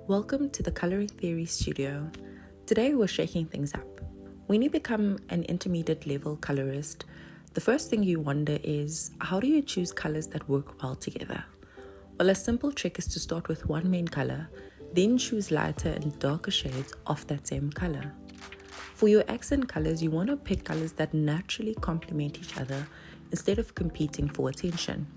Welcome to the Coloring Theory Studio. Today we're shaking things up. When you become an intermediate level colorist, the first thing you wonder is, how do you choose colors that work well together? Well, a simple trick is to start with one main color, then choose lighter and darker shades of that same color. For your accent colors, you want to pick colors that naturally complement each other instead of competing for attention.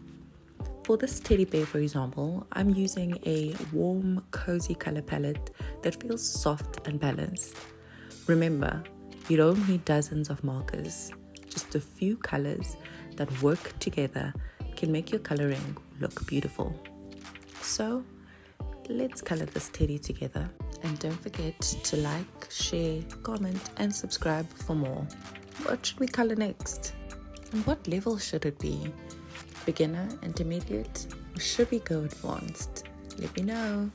For this teddy bear, for example, I'm using a warm, cozy color palette that feels soft and balanced. Remember, you don't need dozens of markers. Just a few colors that work together can make your coloring look beautiful. So, let's color this teddy together. And don't forget to like, share, comment, and subscribe for more. What should we color next? And what level should it be? Beginner, intermediate, or should we go advanced? Let me know.